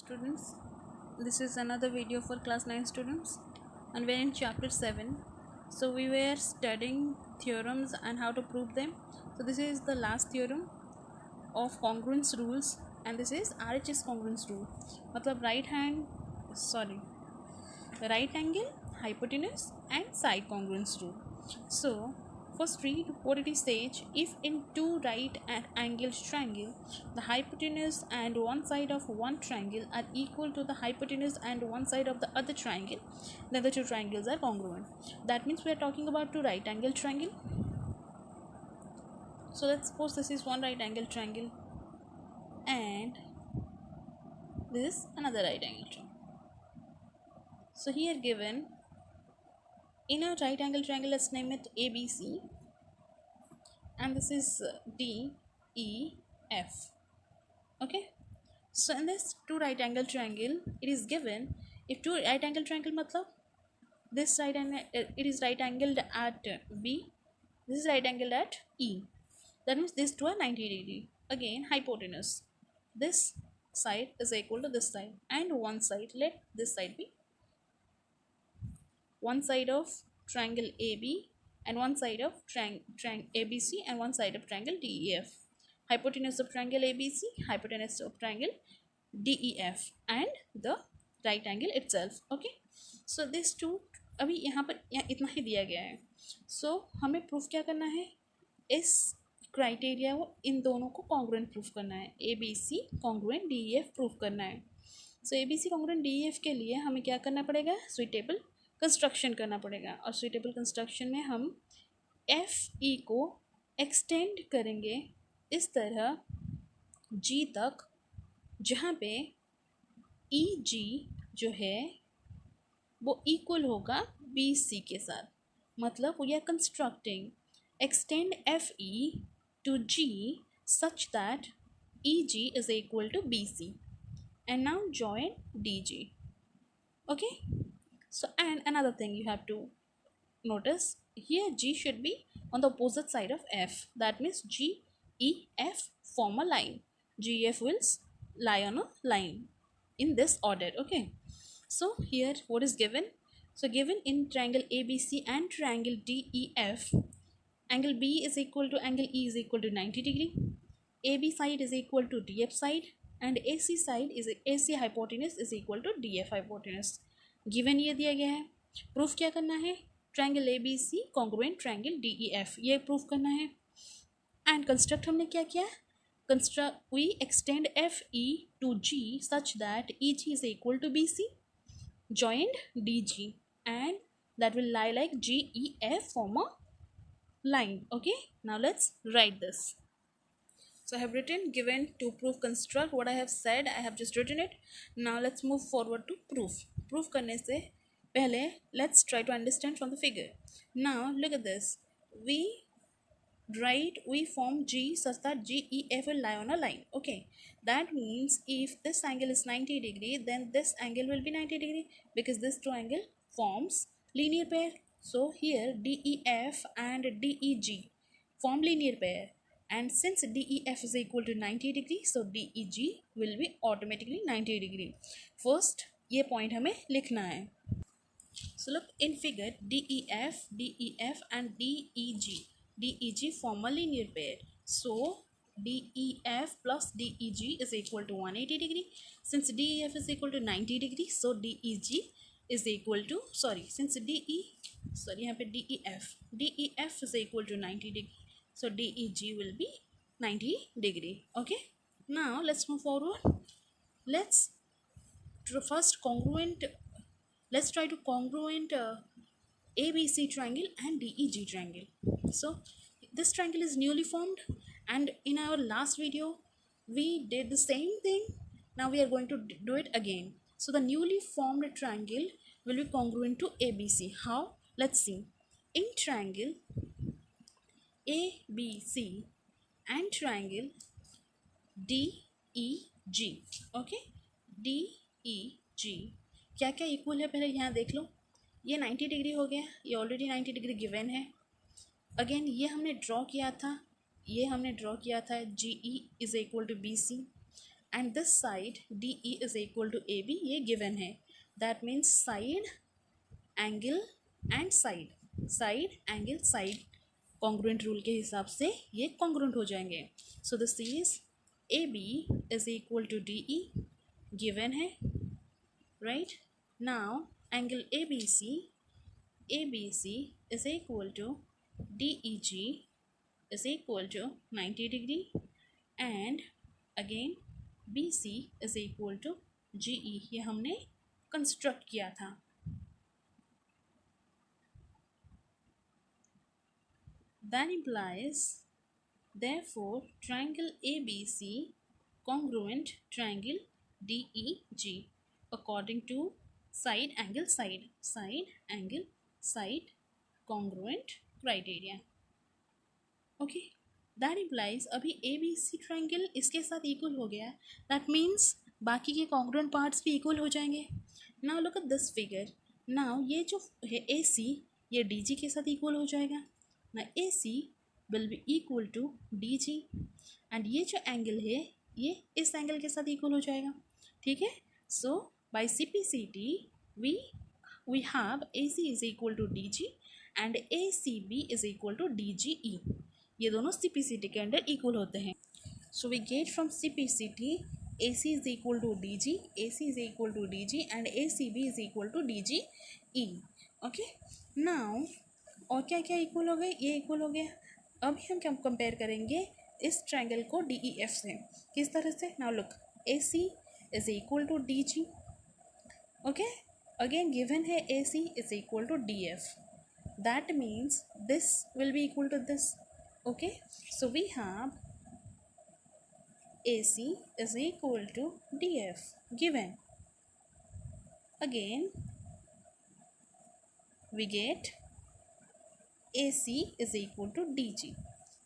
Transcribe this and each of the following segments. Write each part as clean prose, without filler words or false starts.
students, this is another video for class 9 students and we're in chapter 7. So we were studying theorems and how to prove them. So this is the last theorem of congruence rules and this is RHS congruence rule. मतलब right angle, hypotenuse and side congruence rule. So first read what it says. If in two right angled triangle the hypotenuse and one side of one triangle are equal to the hypotenuse and one side of the other triangle, then the two triangles are congruent. That means we are talking about two right angled triangle. So let's suppose this is one right angled triangle and this is another right angled triangle. So here given in a right angle triangle, let's name it ABC, and this is DEF. Okay, so in this two right angle triangle, it is given if two right angle triangle matlab this right angle it is right angled at B, this is right angled at E. That means these two are 90 degree. Again, hypotenuse, this side is equal to this side, and one side, let this side be one side of triangle AB and one side of triangle ABC and one side of triangle DEF. Hypotenuse of triangle ABC, hypotenuse of triangle DEF and the right angle itself. Okay, so this two अभी यहाँ पर इतना ही दिया गया है. So हमें proof क्या करना है, इस क्राइटेरिया को इन दोनों को कॉन्ग्रुएंट प्रूफ करना है. ABC कॉन्ग्रुएंट DEF प्रूफ करना है. सो ABC कॉन्ग्रुएंट DEF के लिए हमें क्या करना पड़ेगा, सुइटेबल कंस्ट्रक्शन करना पड़ेगा. और सुइटेबल कंस्ट्रक्शन में हम FE को एक्सटेंड करेंगे इस तरह G तक, जहाँ पे EG जो है वो इक्वल होगा BC के साथ. मतलब we are constructing extend FE to G such that EG is equal to BC and now join DG. Okay, so and another thing you have to notice here, G should be on the opposite side of F. That means GEF form a line. GEF will lie on a line in this order. Okay, so here what is given, so given in triangle ABC and triangle DEF, angle B is equal to angle E is equal to 90 degree, AB side is equal to DF side and AC side is AC hypotenuse is equal to DF hypotenuse. Given ये दिया गया है. Proof क्या करना है, triangle ABC congruent triangle DEF, ये प्रूफ करना है. एंड कंस्ट्रक्ट हमने क्या किया, construct we extend FE to G such that EG is equal to BC, joined DG and that will lie like GEF form a line. Okay, now let's write this. So I have written given to proof construct what I have said, I have just written it. Now let's move forward to proof. Proof करने से पहले let's try to understand from the figure. Now look at this. We form G such that GEF will lie on a line. Okay, that means if this angle is 90 degree, then this angle will be 90 degree because this triangle forms linear pair. So here DEF and DEG form linear pair. And since DEF is equal to 90 degree, so DEG will be automatically 90 degree. First ये point हमें लिखना है. So look in figure, DEF and DEG form a linear pair. So DEF plus DEG is equal to 180 degree. Since DEF is equal to 90 degree, so DEG is equal to since यहाँ पे DEF is equal to 90 degree. So DEG will be 90 degree. Okay, now let's move forward. Let's try to congruent ABC triangle and DEG triangle. So this triangle is newly formed and in our last video we did the same thing. Now we are going to do it again. So the newly formed triangle will be congruent to ABC. How? Let's see. In triangle ABC and triangle DEG. Okay, DEG क्या क्या equal है पहले यहाँ देख लो. ये 90 degree हो गया, ये ऑलरेडी 90 डिग्री गिवन है. अगेन ये हमने ड्रॉ किया था GE is equal to BC and this side D E is equal to A B, ये गिवन है. That means side angle and side angle side congruent rule के हिसाब से ये कॉन्ग्रुएंट हो जाएंगे. So this is A B is equal to D E, given है, right. Now angle A B C is equal to DEG is equal to 90 degree and again BC is equal to GE. ये हमने construct किया था. That implies therefore triangle ABC congruent triangle DEG according to side angle side congruent criteria. Okay, that implies अभी ABC triangle इसके साथ equal हो गया है. That means बाकी के congruent parts भी इक्वल हो जाएंगे. Now look at this figure. Now ये जो है AC ये DG के साथ इक्वल हो जाएगा. Now AC will be equal to DG and ये जो एंगल है ये इस एंगल के साथ इक्वल हो जाएगा. ठीक है. So by CPCT we have AC is equal to DG and ACB is equal to DGE. ये दोनों CPCT के अंडर इक्वल होते हैं. So we get from CPCT AC is equal to DG, AC is equal to DG and ACB is equal to DGE. Okay. Now और क्या क्या equal हो गए, ये इक्वल हो गया. अभी हम क्या कंपेयर करेंगे इस ट्रायंगल को DEF से. किस तरह से? Now look, AC is equal to DG. Okay. Again given है AC is equal to DF. That means this will be equal to this. Okay. So we have AC is equal to DF given. Again we get AC is equal to DG.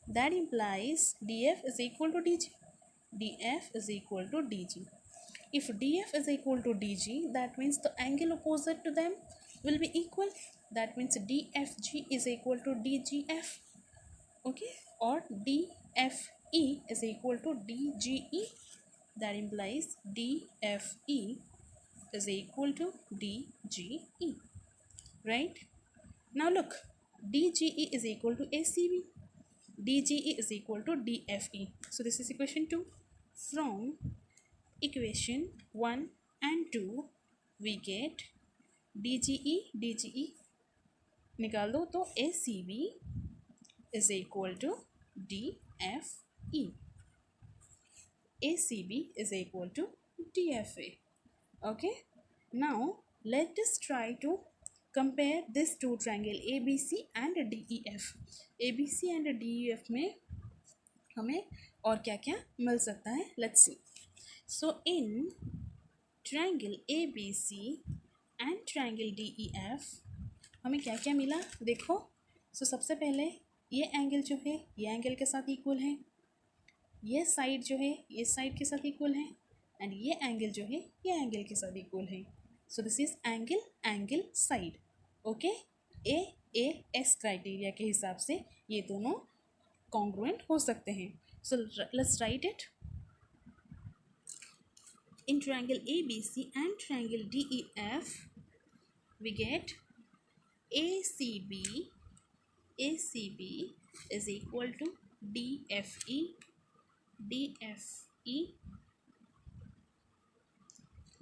That implies DF is equal to DG. DF is equal to DG. If DF is equal to DG, that means the angle opposite to them will be equal. That means DFG is equal to DGF. Okay. Or DFE is equal to DGE. That implies DFE is equal to DGE. Right. Now look, DGE is equal to ACB. DGE is equal to DFE. So this is equation 2. From equation 1 and 2 we get DGE निकाल दो तो ACB is equal to DFE. ACB is equal to DFA. Okay. Now let us try to compare this two triangle ABC and DEF. ABC and DEF में हमें और क्या क्या मिल सकता है. Let's see. So in triangle ABC and triangle DEF हमें क्या क्या मिला देखो. So सबसे पहले ये एंगल जो है ये एंगल के साथ इक्वल है, ये साइड जो है ये साइड के साथ इक्वल है एंड ये एंगल जो है ये एंगल के साथ इक्वल है. सो this is angle side. Okay. AS criteria के हिसाब से ये दोनों कॉन्ग्रुएंट हो सकते हैं. So let's write it. In triangle ABC and triangle DEF we get ACB is equal to DFE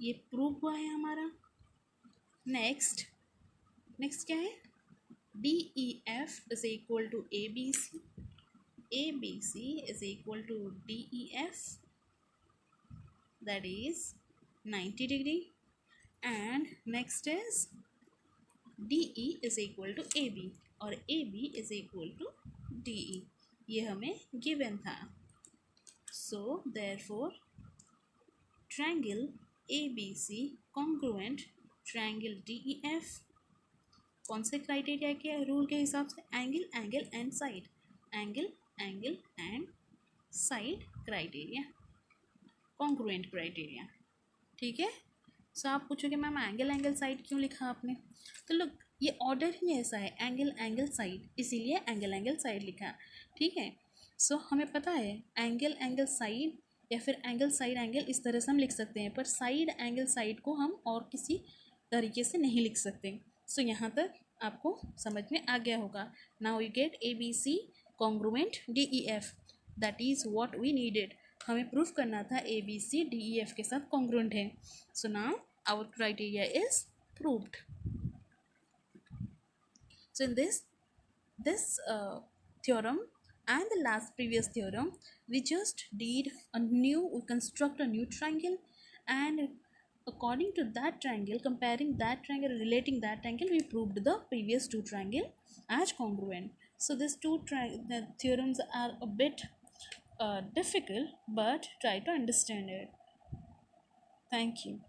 ये प्रूव हुआ है हमारा. नेक्स्ट क्या है? DEF is equal to ABC is equal to DEF, that is 90 degree. And next is DE is equal to AB और AB is equal to DE. ये हमें given था. So therefore triangle ABC congruent triangle DEF कौन से criteria के rule के हिसाब से? Angle and side, angle and side criteria, congruent criteria. ठीक है. सो आप पूछोगे मैम एंगल साइड क्यों लिखा आपने? तो लोग ये ऑर्डर ही ऐसा है, एंगल साइड, इसीलिए एंगल साइड लिखा. ठीक है. सो हमें पता है एंगल साइड या फिर एंगल साइड एंगल, इस तरह से हम लिख सकते हैं, पर साइड एंगल साइड को हम और किसी तरीके से नहीं लिख सकते. सो यहाँ तक आपको समझ में आ गया होगा. Now you get A B C congruent D E F, that is what we needed. हमें प्रूफ करना था A B C D E F के साथ कॉन्ग्रुएंट है. So now our criteria is proved. So in this theorem and the last previous theorem, we just did we construct a new triangle, and according to that triangle, comparing that triangle, relating that triangle, we proved the previous two triangle as congruent. So these the theorems are a bit difficult, but try to understand it. Thank you.